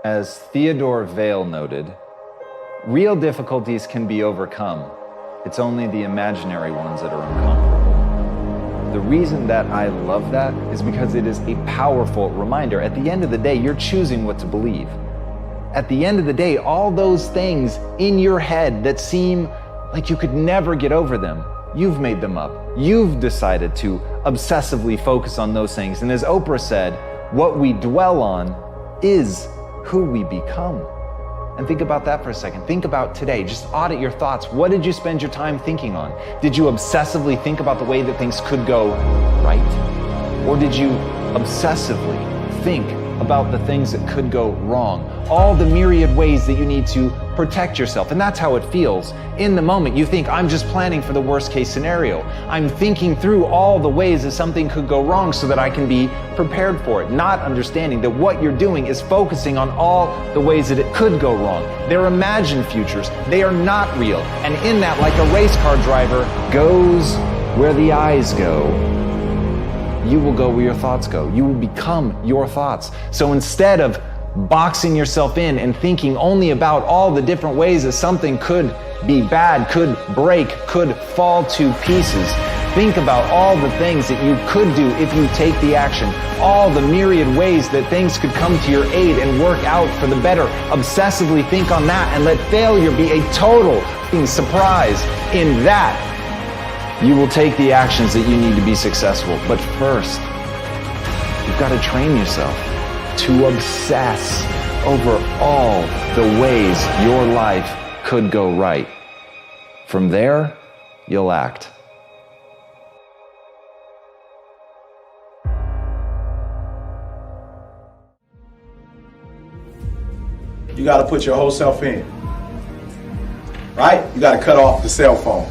As Theodore Vail noted, real difficulties can be overcome. It's only the imaginary ones that are unconquerable. The reason that I love that is because it is a powerful reminder. At the end of the day, you're choosing what to believe. At the end of the day, all those things in your head that seem like you could never get over them, you've made them up. You've decided to obsessively focus on those things. And as Oprah said, what we dwell on is who we become. And think about that for a second. Think about today. Just audit your thoughts. What did you spend your time thinking on? Did you obsessively think about the way that things could go right? Or did you obsessively think about the things that could go wrong? All the myriad ways that you need to protect yourself. And that's how it feels. In the moment, you think, I'm just planning for the worst case scenario. I'm thinking through all the ways that something could go wrong so that I can be prepared for it. Not understanding that what you're doing is focusing on all the ways that it could go wrong. They're imagined futures. They are not real. And in that, like a race car driver goes where the eyes go, you will go where your thoughts go. You will become your thoughts. So instead of boxing yourself in and thinking only about all the different ways that something could be bad, could break, could fall to pieces, think about all the things that you could do if you take the action, all the myriad ways that things could come to your aid and work out for the better. Obsessively think on that and let failure be a total surprise. In that, you will take the actions that you need to be successful. But first, you've got to train yourself to obsess over all the ways your life could go right. From there, you'll act. You got to put your whole self in, right? You got to cut off the cell phone.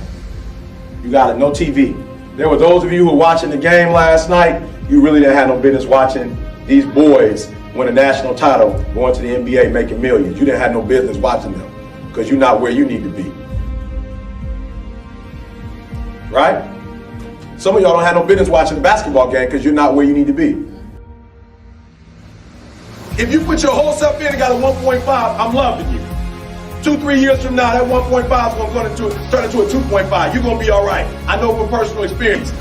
You got it, no TV. There were those of you who were watching the game last night, you really didn't have no business watching these boys win a national title, going to the NBA, making millions. You didn't have no business watching them because you're not where you need to be. Right? Some of y'all don't have no business watching the basketball game because you're not where you need to be. If you put your whole self in and got a 1.5, I'm loving you. 2-3 years from now, that 1.5 is going to turn into a 2.5. You're going to be all right. I know from personal experience.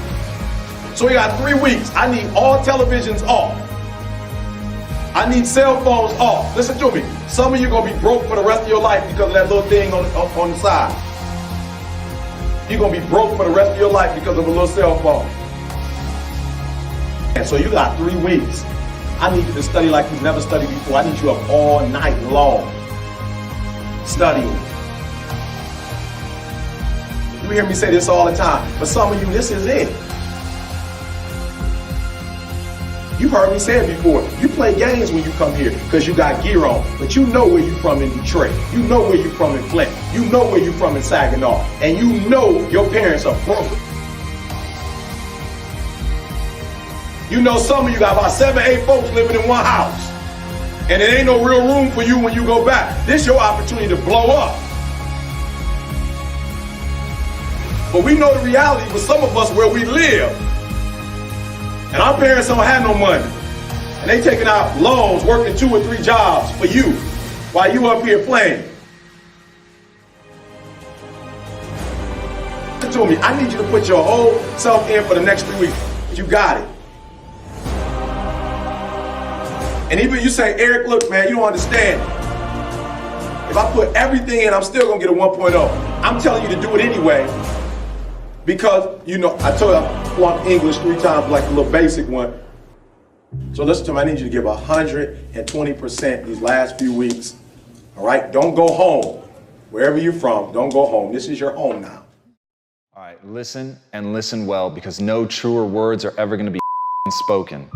So we got 3 weeks. I need all televisions off. I need cell phones off. Listen to me. Some of you are going to be broke for the rest of your life because of that little thing on the side. You're going to be broke for the rest of your life because of a little cell phone. And so you got 3 weeks. I need you to study like you've never studied before. I need you up all night long studying. You hear me say this all the time, but some of you, this is it. You've heard me say it before. You play games when you come here because you got gear on, but you know where you're from in Detroit. You know where you're from in Flint. You know where you're from in Saginaw. And you know your parents are broke. You know some of you got about 7, 8 folks living in one house. And it ain't no real room for you when you go back. This is your opportunity to blow up. But we know the reality for some of us where we live. And our parents don't have no money. And they taking out loans, working 2 or 3 jobs for you while you up here playing. Listen to me, I need you to put your whole self in for the next 3 weeks. You got it. And even you say, Eric, look, man, you don't understand. If I put everything in, I'm still gonna get a 1.0. I'm telling you to do it anyway. Because, you know, I told you I flunked English 3 times, like a little basic one. So listen to me, I need you to give 120% these last few weeks. All right, don't go home. Wherever you're from, don't go home. This is your home now. All right, listen and listen well, because no truer words are ever gonna be spoken.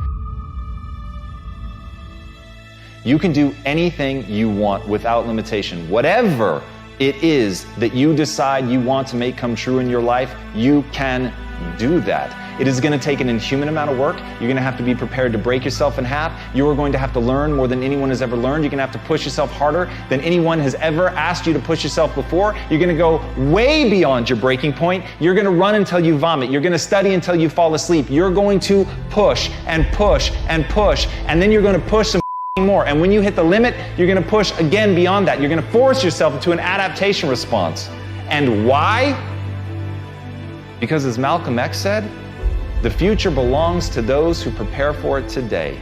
You can do anything you want without limitation. Whatever it is that you decide you want to make come true in your life, you can do that. It is going to take an inhuman amount of work. You're going to have to be prepared to break yourself in half. You are going to have to learn more than anyone has ever learned. You're going to have to push yourself harder than anyone has ever asked you to push yourself before. You're going to go way beyond your breaking point. You're going to run until you vomit. You're going to study until you fall asleep. You're going to push and push and push, and then you're going to push some more. And when you hit the limit, you're going to push again beyond that. You're going to force yourself into an adaptation response. And why? Because as Malcolm X said, the future belongs to those who prepare for it today.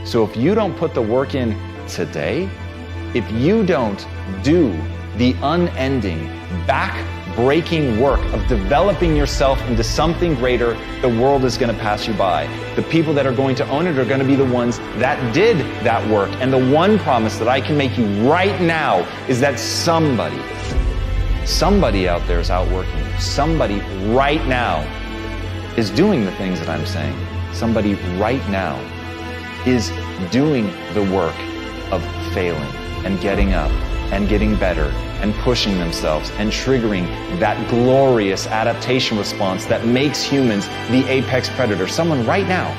So if you don't put the work in today, if you don't do the unending, back-breaking work of developing yourself into something greater, the world is going to pass you by. The people that are going to own it are going to be the ones that did that work. And the one promise that I can make you right now is that somebody out there is outworking you. Somebody right now is doing the things that I'm saying. Somebody right now is doing the work of failing and getting up and getting better and pushing themselves and triggering that glorious adaptation response that makes humans the apex predator. Someone right now,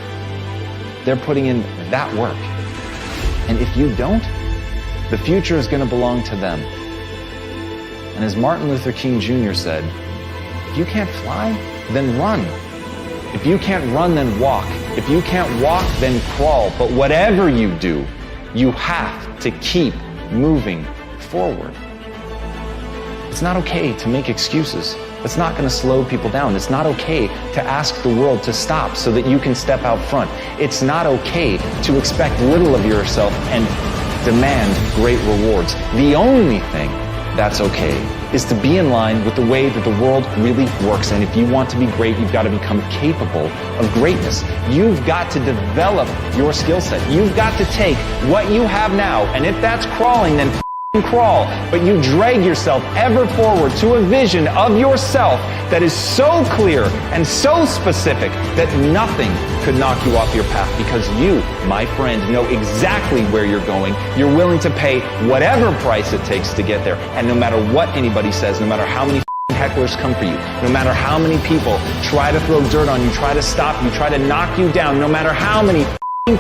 they're putting in that work. And if you don't, the future is going to belong to them. And as Martin Luther King Jr. said, if you can't fly, then run. If you can't run, then walk. If you can't walk, then crawl. But whatever you do, you have to keep moving forward. It's not okay to make excuses. It's not going to slow people down. It's not okay to ask the world to stop so that you can step out front. It's not okay to expect little of yourself and demand great rewards. The only thing that's okay is to be in line with the way that the world really works. And if you want to be great, you've got to become capable of greatness. You've got to develop your skill set. You've got to take what you have now, and if that's crawling, then crawl, but you drag yourself ever forward to a vision of yourself that is so clear and so specific that nothing could knock you off your path, because you, my friend, know exactly where you're going. You're willing to pay whatever price it takes to get there, and no matter what anybody says, no matter how many hecklers come for you, no matter how many people try to throw dirt on you, try to stop you, try to knock you down, no matter how many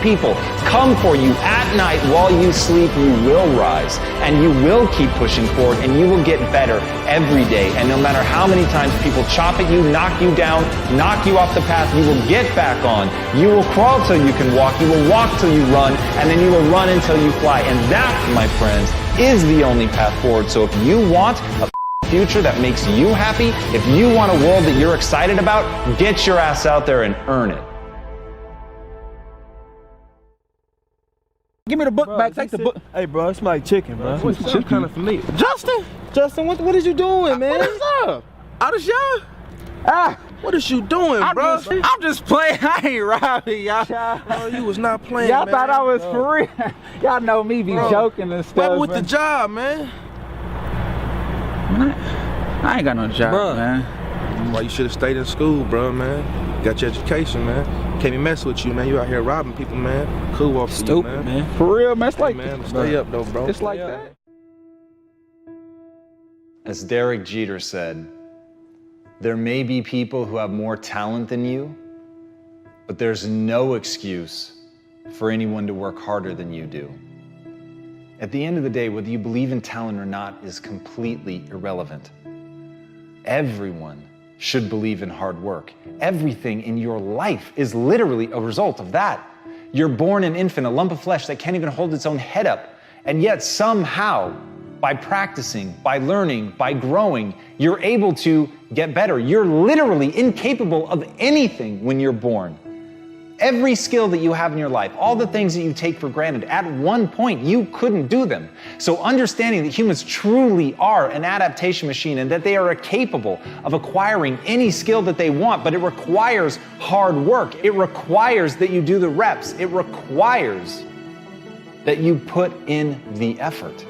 people come for you at night while you sleep, you will rise and you will keep pushing forward and you will get better every day. And no matter how many times people chop at you, knock you down, knock you off the path, you will get back on. You will crawl till you can walk, you will walk till you run, and then you will run until you fly. And that, my friends, is the only path forward. So if you want a future that makes you happy, if you want a world that you're excited about, get your ass out there and earn it. Give me the book back. Take the book. Hey, bro, it's like chicken, bro. What's chicken? Kind of familiar. Justin, what is you doing, man? What is up? Out of y'all? Ah, What is you doing, bro? I'm just playing. I ain't robbing y'all. Oh, you was not playing, Y'all man. thought I was for real. Y'all know me be joking and stuff. What with man. the job, man? Man, I ain't got no job, Bruh. man. Well, you should have stayed in school, bro, man. Got your education, man. Can't be messing with you, man. You out here robbing people, man. Cool off for you, man. For real, man. It's like Man, stay up, though, bro. It's like that. As Derek Jeter said, there may be people who have more talent than you, but there's no excuse for anyone to work harder than you do. At the end of the day, whether you believe in talent or not is completely irrelevant. Everyone should believe in hard work. Everything in your life is literally a result of that. You're born an infant, a lump of flesh that can't even hold its own head up. And yet somehow, by practicing, by learning, by growing, you're able to get better. You're literally incapable of anything when you're born. Every skill that you have in your life, all the things that you take for granted, at one point you couldn't do them. So understanding that humans truly are an adaptation machine and that they are capable of acquiring any skill that they want, but it requires hard work. It requires that you do the reps. It requires that you put in the effort.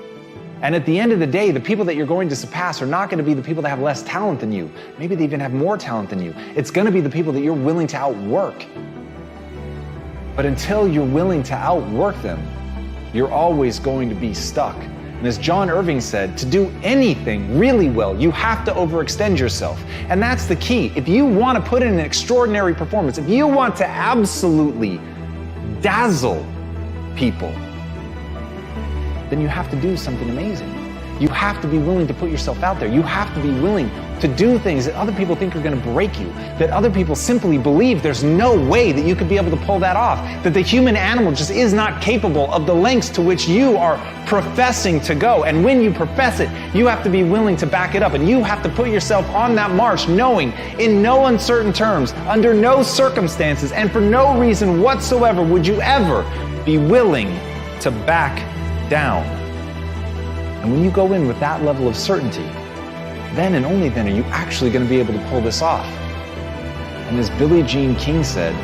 And at the end of the day, the people that you're going to surpass are not going to be the people that have less talent than you. Maybe they even have more talent than you. It's going to be the people that you're willing to outwork. But until you're willing to outwork them, you're always going to be stuck. And as John Irving said, to do anything really well, you have to overextend yourself. And that's the key. If you want to put in an extraordinary performance, if you want to absolutely dazzle people, then you have to do something amazing. You have to be willing to put yourself out there. You have to be willing to do things that other people think are going to break you, that other people simply believe there's no way that you could be able to pull that off, that the human animal just is not capable of the lengths to which you are professing to go. And when you profess it, you have to be willing to back it up, and you have to put yourself on that march knowing in no uncertain terms, under no circumstances, and for no reason whatsoever would you ever be willing to back down. And when you go in with that level of certainty, then and only then are you actually going to be able to pull this off. And as Billie Jean King said,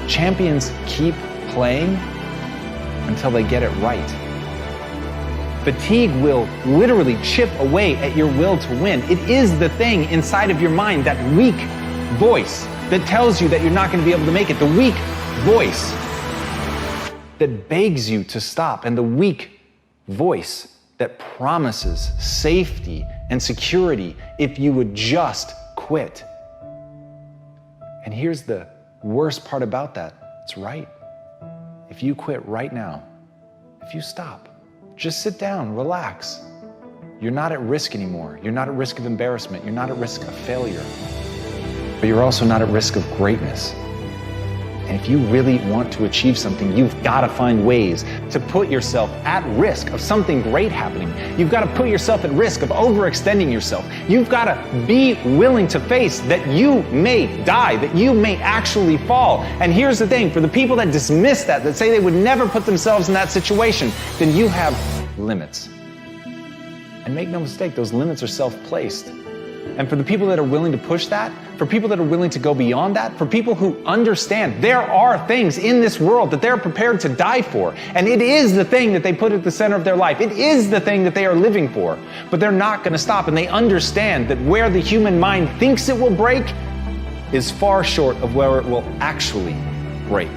champions keep playing until they get it right. Fatigue will literally chip away at your will to win. It is the thing inside of your mind, that weak voice that tells you that you're not going to be able to make it. The weak voice that begs you to stop, and the weak voice that promises safety and security if you would just quit. And here's the worst part about that. It's right. If you quit right now, if you stop, just sit down, relax. You're not at risk anymore. You're not at risk of embarrassment. You're not at risk of failure. But you're also not at risk of greatness. And if you really want to achieve something, you've got to find ways to put yourself at risk of something great happening. You've got to put yourself at risk of overextending yourself. You've got to be willing to face that you may die, that you may actually fall. And here's the thing, for the people that dismiss that say they would never put themselves in that situation, then you have limits. And make no mistake, those limits are self-placed. And for the people that are willing to push that, for people that are willing to go beyond that, for people who understand there are things in this world that they're prepared to die for, and it is the thing that they put at the center of their life. It is the thing that they are living for, but they're not going to stop, and they understand that where the human mind thinks it will break is far short of where it will actually break.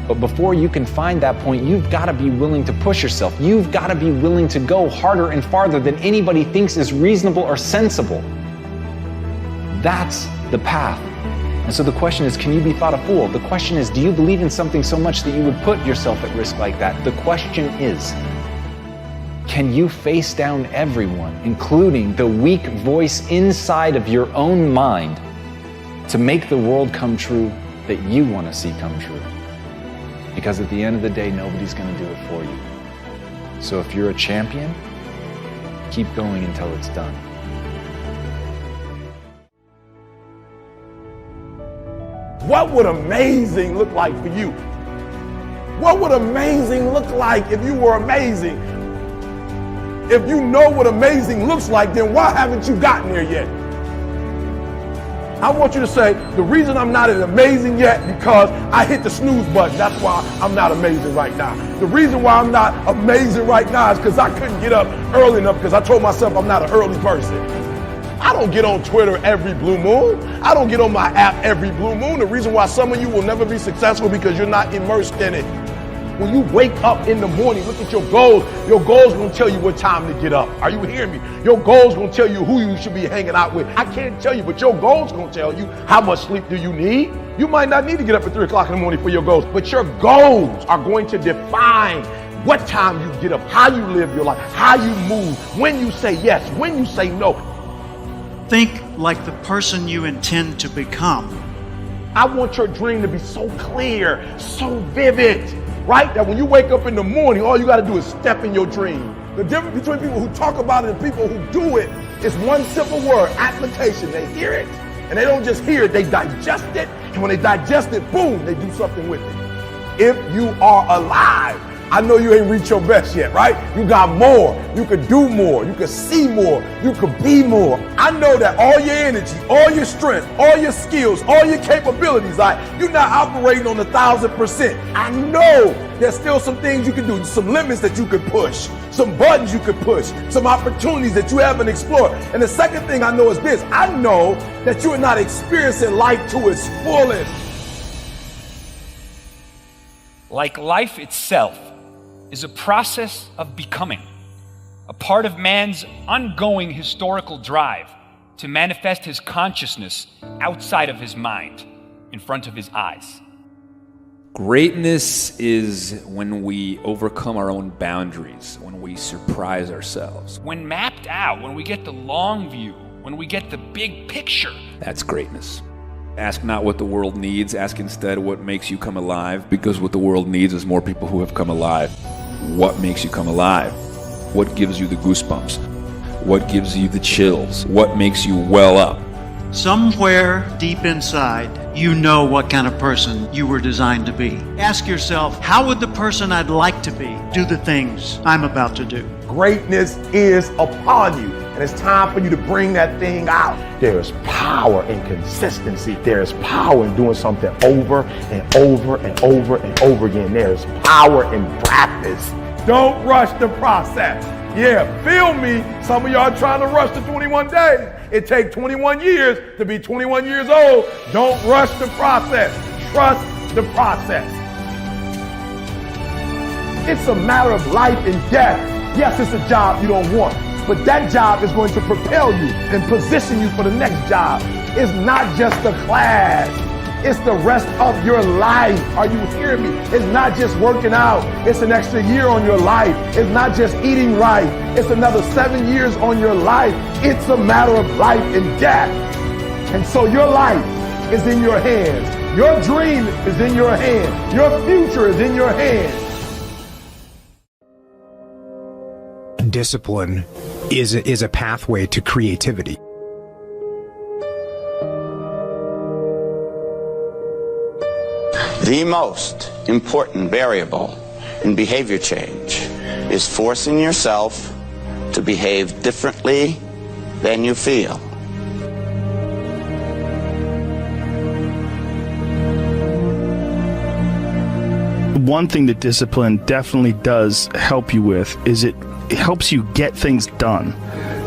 But before you can find that point, you've got to be willing to push yourself. You've got to be willing to go harder and farther than anybody thinks is reasonable or sensible. That's the path. And so the question is, can you be thought a fool? The question is, do you believe in something so much that you would put yourself at risk like that? The question is, can you face down everyone, including the weak voice inside of your own mind, to make the world come true that you want to see come true? Because at the end of the day, nobody's going to do it for you. So if you're a champion, keep going until it's done. What would amazing look like for you? What would amazing look like if you were amazing? If you know what amazing looks like, then why haven't you gotten there yet? I want you to say, the reason I'm not as amazing yet because I hit the snooze button. That's why I'm not amazing right now. The reason why I'm not amazing right now is because I couldn't get up early enough because I told myself I'm not an early person. I don't get on Twitter every blue moon. I don't get on my app every blue moon. The reason why some of you will never be successful because you're not immersed in it. When you wake up in the morning, look at your goals. Your goals will tell you what time to get up. Are you hearing me? Your goals will tell you who you should be hanging out with. I can't tell you, but your goals going to tell you how much sleep do you need. You might not need to get up at 3 o'clock in the morning for your goals, but your goals are going to define what time you get up, how you live your life, how you move, when you say yes, when you say no. Think like the person you intend to become. I want your dream to be so clear, so vivid, right? That when you wake up in the morning, all you got to do is step in your dream. The difference between people who talk about it and people who do it is one simple word, application. They hear it, and they don't just hear it, they digest it. And when they digest it, boom, they do something with it. If you are alive, I know you ain't reached your best yet, right? You got more. You could do more. You could see more. You could be more. I know that all your energy, all your strength, all your skills, all your capabilities, you're not operating on 1,000%. I know there's still some things you can do, some limits that you could push, some buttons you could push, some opportunities that you haven't explored. And the second thing I know is this. I know that you are not experiencing life to its fullest. Like life itself is a process of becoming, a part of man's ongoing historical drive to manifest his consciousness outside of his mind, in front of his eyes. Greatness is when we overcome our own boundaries, when we surprise ourselves. When mapped out, when we get the long view, when we get the big picture. That's greatness. Ask not what the world needs, ask instead what makes you come alive, because what the world needs is more people who have come alive. What makes you come alive? What gives you the goosebumps? What gives you the chills? What makes you well up? Somewhere deep inside, you know what kind of person you were designed to be. Ask yourself, how would the person I'd like to be do the things I'm about to do? Greatness is upon you, and it's time for you to bring that thing out. There's power in consistency. There's power in doing something over and over and over and over again. There's power in practice. Don't rush the process. Yeah, feel me. Some of y'all trying to rush the 21 days. It takes 21 years to be 21 years old. Don't rush the process. Trust the process. It's a matter of life and death. Yes, it's a job you don't want, but that job is going to propel you and position you for the next job. It's not just the class. It's the rest of your life. Are you hearing me? It's not just working out. It's an extra year on your life. It's not just eating right. It's another 7 years on your life. It's a matter of life and death. And so your life is in your hands. Your dream is in your hands. Your future is in your hands. Discipline is a pathway to creativity. The most important variable in behavior change is forcing yourself to behave differently than you feel. One thing that discipline definitely does help you with is it helps you get things done.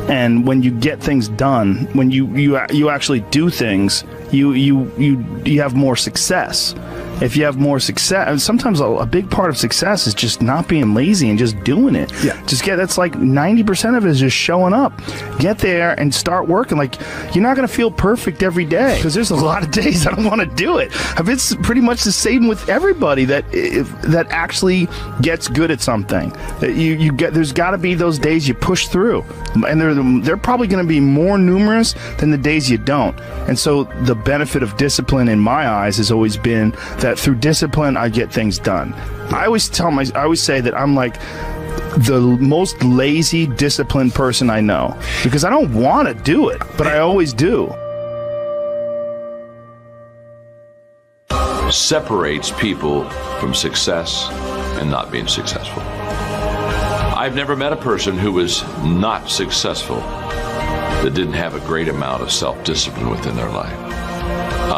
And when you get things done, when you actually do things, you have more success. If you have more success, sometimes a big part of success is just not being lazy and just doing it. Yeah. That's like 90% of it is just showing up. Get there and start working. Like, you're not going to feel perfect every day, because there's a lot of days I don't want to do it. It's pretty much the same with everybody that actually gets good at something. There's got to be those days you push through, and they're probably going to be more numerous than the days you don't. And so the benefit of discipline in my eyes has always been that through discipline I get things done. I always say that I'm like the most lazy, disciplined person I know, because I don't want to do it, but I always do. Separates people from success and not being successful. I've never met a person who was not successful that didn't have a great amount of self-discipline within their life.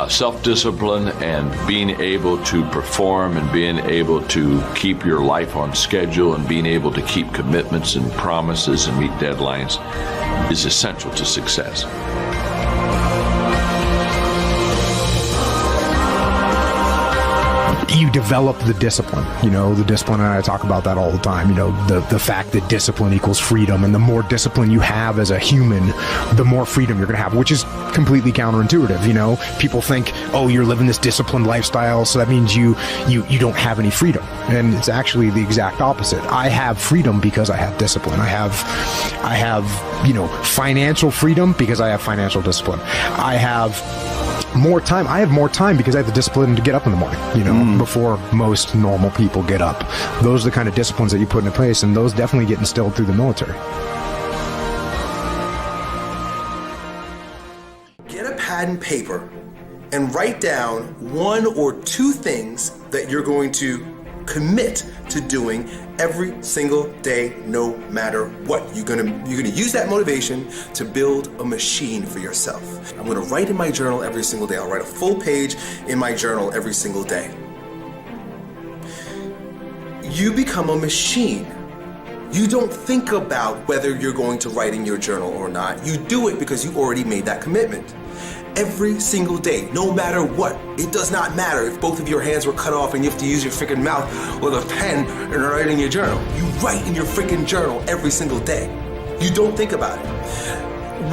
Self-discipline and being able to perform and being able to keep your life on schedule and being able to keep commitments and promises and meet deadlines is essential to success. You develop the discipline, the discipline, and I talk about that all the time, the fact that discipline equals freedom, and the more discipline you have as a human, the more freedom you're going to have, which is completely counterintuitive. People think, oh, you're living this disciplined lifestyle, so that means you don't have any freedom, and it's actually the exact opposite. I have freedom because I have discipline. I have financial freedom because I have financial discipline. I have more time. I have more time because I have the discipline to get up in the morning, before most normal people get up. Those are the kind of disciplines that you put into place, and those definitely get instilled through the military. Get a pad and paper and write down 1 or 2 things that you're going to commit to doing every single day, no matter what. You're gonna use that motivation to build a machine for yourself. I'm gonna write in my journal every single day. I'll write a full page in my journal every single day. You become a machine. You don't think about whether you're going to write in your journal or not. You do it because you already made that commitment. Every single day, no matter what. It does not matter if both of your hands were cut off and you have to use your freaking mouth with a pen and write in your journal. You write in your freaking journal every single day. You don't think about it.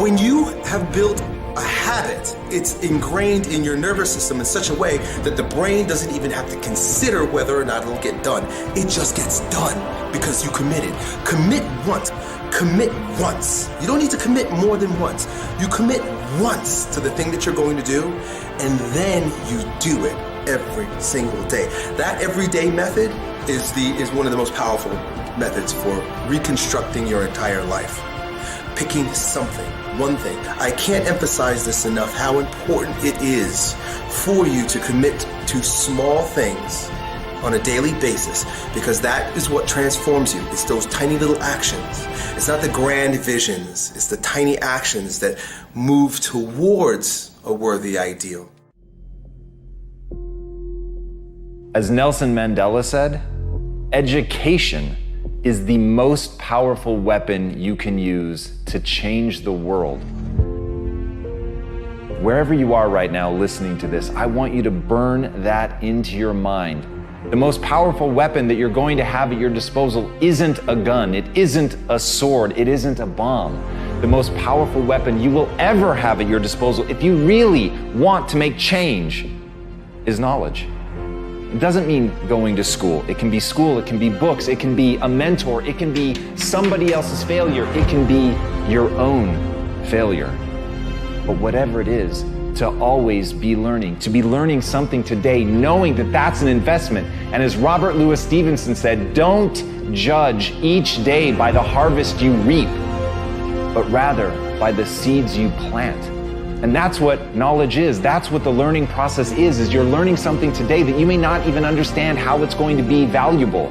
When you have built a habit. It's ingrained in your nervous system in such a way that the brain doesn't even have to consider whether or not it'll get done. It just gets done because you committed. Commit once. Commit once. You don't need to commit more than once. You commit once to the thing that you're going to do, and then you do it every single day. That everyday method is one of the most powerful methods for reconstructing your entire life. Picking something, one thing. I can't emphasize this enough, how important it is for you to commit to small things on a daily basis, because that is what transforms you. It's those tiny little actions. It's not the grand visions. It's the tiny actions that move towards a worthy ideal. As Nelson Mandela said, education is the most powerful weapon you can use to change the world. Wherever you are right now listening to this, I want you to burn that into your mind. The most powerful weapon that you're going to have at your disposal isn't a gun, it isn't a sword, it isn't a bomb. The most powerful weapon you will ever have at your disposal, if you really want to make change, is knowledge. It doesn't mean going to school. It can be books, it can be a mentor, it can be somebody else's failure, it can be your own failure. But whatever it is, to always be learning, to be learning something today, knowing that that's an investment. And as Robert Louis Stevenson said, don't judge each day by the harvest you reap, but rather by the seeds you plant. And that's what knowledge is. That's what the learning process is you're learning something today that you may not even understand how it's going to be valuable.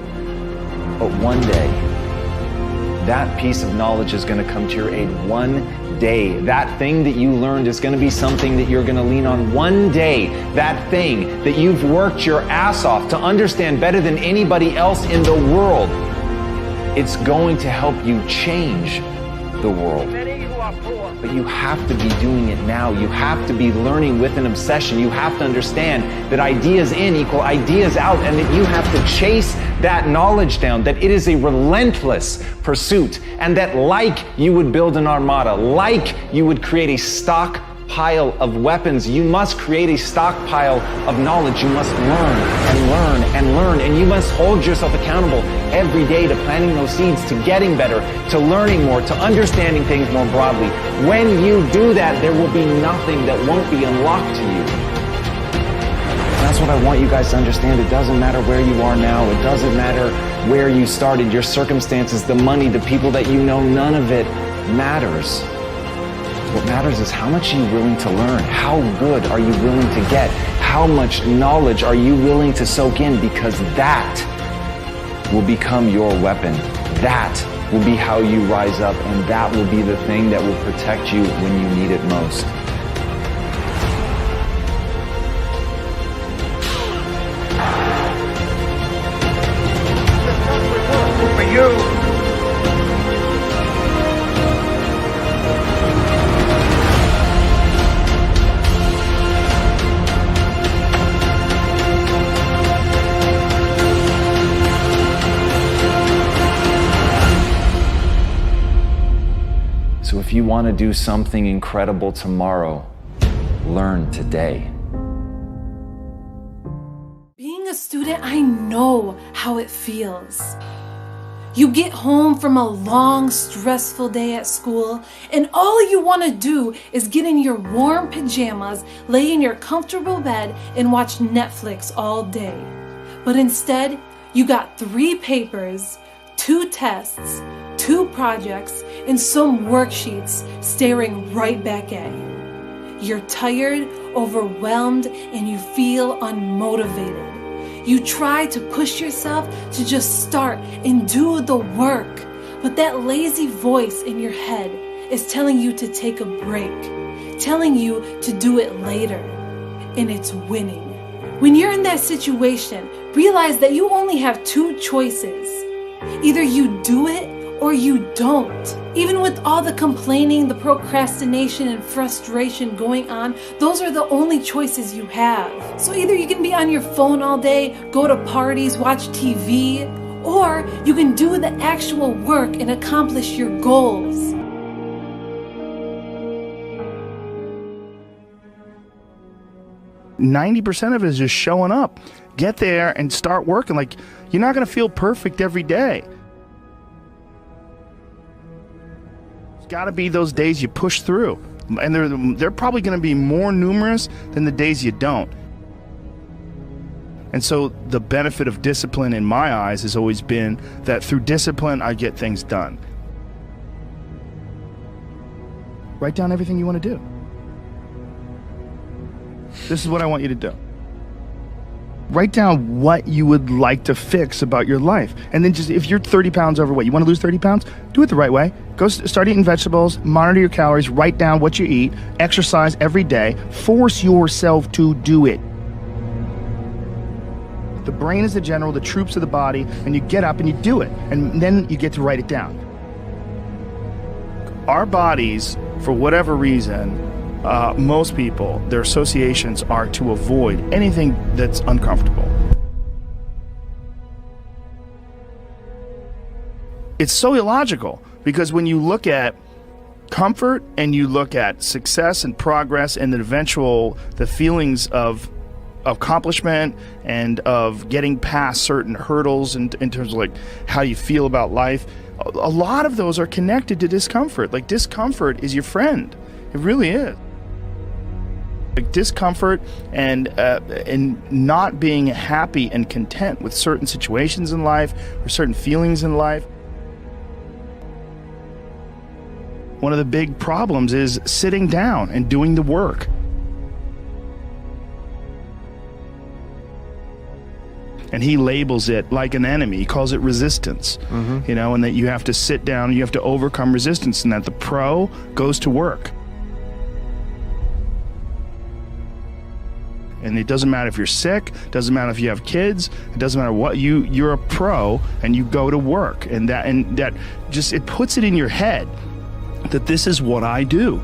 But one day, that piece of knowledge is going to come to your aid. One day, that thing that you learned is going to be something that you're going to lean on. One day, that thing that you've worked your ass off to understand better than anybody else in the world, it's going to help you change the world. But you have to be doing it now. You have to be learning with an obsession. You have to understand that ideas in equal ideas out, and that you have to chase that knowledge down, that it is a relentless pursuit, and that like you would build an armada, like you would create a stockpile of weapons, you must create a stockpile of knowledge. You must learn and learn and learn, and you must hold yourself accountable every day to planting those seeds, to getting better, to learning more, to understanding things more broadly. When you do that, there will be nothing that won't be unlocked to you. That's what I want you guys to understand. It doesn't matter where you are now. It doesn't matter where you started, your circumstances, the money, the people that you know. None of it matters. What matters is how much are you willing to learn? How good are you willing to get? How much knowledge are you willing to soak in? Because that will become your weapon. That will be how you rise up, and that will be the thing that will protect you when you need it most. For you. So if you want to do something incredible tomorrow, learn today. Being a student, I know how it feels. You get home from a long, stressful day at school, and all you want to do is get in your warm pajamas, lay in your comfortable bed, and watch Netflix all day. But instead, you got 3 papers, 2 tests, 2 projects, and some worksheets staring right back at you. You're tired, overwhelmed, and you feel unmotivated. You try to push yourself to just start and do the work, but that lazy voice in your head is telling you to take a break, telling you to do it later, and it's winning. When you're in that situation, realize that you only have 2 choices. Either you do it or you don't. Even with all the complaining, the procrastination, and frustration going on, those are the only choices you have. So either you can be on your phone all day, go to parties, watch TV, or you can do the actual work and accomplish your goals. 90% of it is just showing up. Get there and start working. Like, you're not going to feel perfect every day. There's got to be those days you push through. And they're probably going to be more numerous than the days you don't. And so the benefit of discipline in my eyes has always been that through discipline, I get things done. Write down everything you want to do. This is what I want you to do. Write down what you would like to fix about your life. And then just, if you're 30 pounds overweight, you want to lose 30 pounds, do it the right way. Go start eating vegetables, monitor your calories, write down what you eat, exercise every day, force yourself to do it. The brain is the general, the troops of the body, and you get up and you do it. And then you get to write it down. Our bodies, for whatever reason, most people, their associations are to avoid anything that's uncomfortable. It's so illogical, because when you look at comfort and you look at success and progress and the feelings of accomplishment and of getting past certain hurdles in terms of like how you feel about life, a lot of those are connected to discomfort. Like, discomfort is your friend. It really is. Like, discomfort and not being happy and content with certain situations in life or certain feelings in life. One of the big problems is sitting down and doing the work. And he labels it like an enemy. He calls it resistance, you know, and that you have to sit down and you have to overcome resistance, and that the pro goes to work. And it doesn't matter if you're sick, doesn't matter if you have kids, it doesn't matter what, you're a pro and you go to work. And that just, it puts it in your head that this is what I do.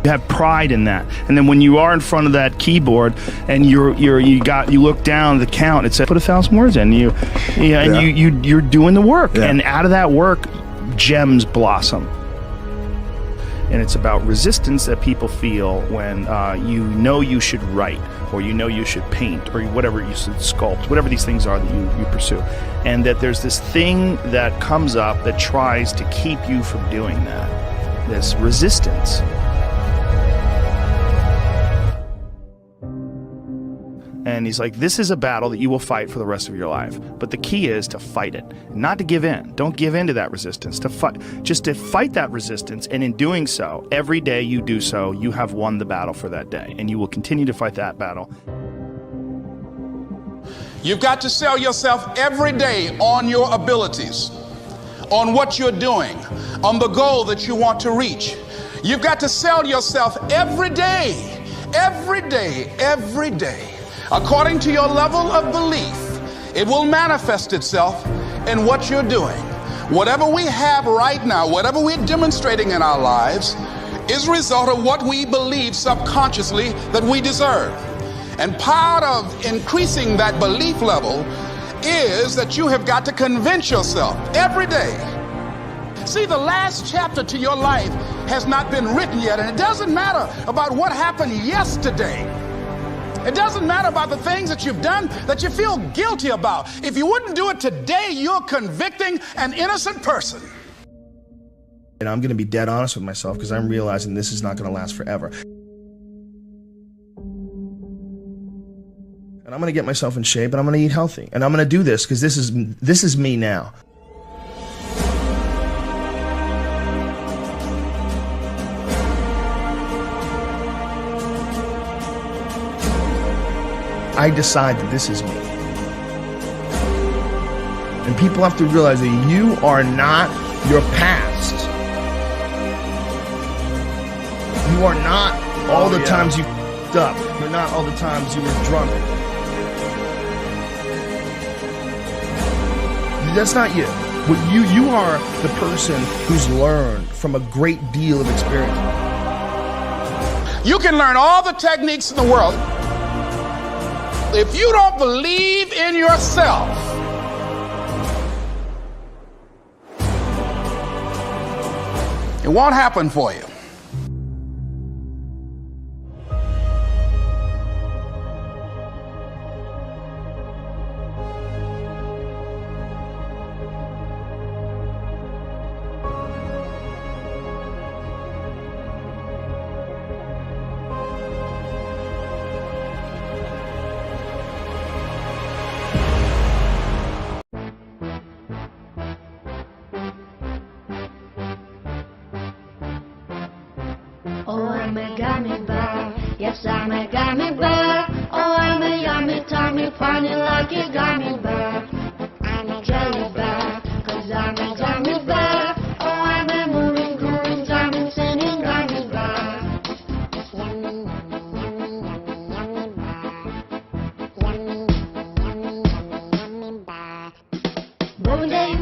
You have pride in that. And then when you are in front of that keyboard and you look down the count, it says put 1,000 words in, you're doing the work. And out of that work, gems blossom. And it's about resistance that people feel when you should write, or you should paint, or whatever you should sculpt, whatever these things are that you pursue. And that there's this thing that comes up that tries to keep you from doing that. This resistance. And he's like, this is a battle that you will fight for the rest of your life. But the key is to fight it, not to give in. Don't give in to that resistance, just to fight that resistance. And in doing so, every day you do so, you have won the battle for that day. And you will continue to fight that battle. You've got to sell yourself every day on your abilities, on what you're doing, on the goal that you want to reach. You've got to sell yourself every day, every day, every day. According to your level of belief, it will manifest itself in what you're doing. Whatever we have right now, whatever we're demonstrating in our lives, is a result of what we believe subconsciously that we deserve. And part of increasing that belief level is that you have got to convince yourself every day. See, the last chapter to your life has not been written yet, and it doesn't matter about what happened yesterday. It doesn't matter about the things that you've done that you feel guilty about. If you wouldn't do it today, you're convicting an innocent person. And I'm going to be dead honest with myself, because I'm realizing this is not going to last forever. And I'm going to get myself in shape, and I'm going to eat healthy. And I'm going to do this because this is me now. I decide that this is me. And people have to realize that you are not your past. You are not all the times you f***ed up. You're not all the times you were drunk. That's not you. You are the person who's learned from a great deal of experience. You can learn all the techniques in the world. If you don't believe in yourself, it won't happen for you. lucky gummy bear. I'm a jelly bear, 'cause I'm a gummy bear. Oh, I'm a moving, grooving, jamming, singing gummy bear. One day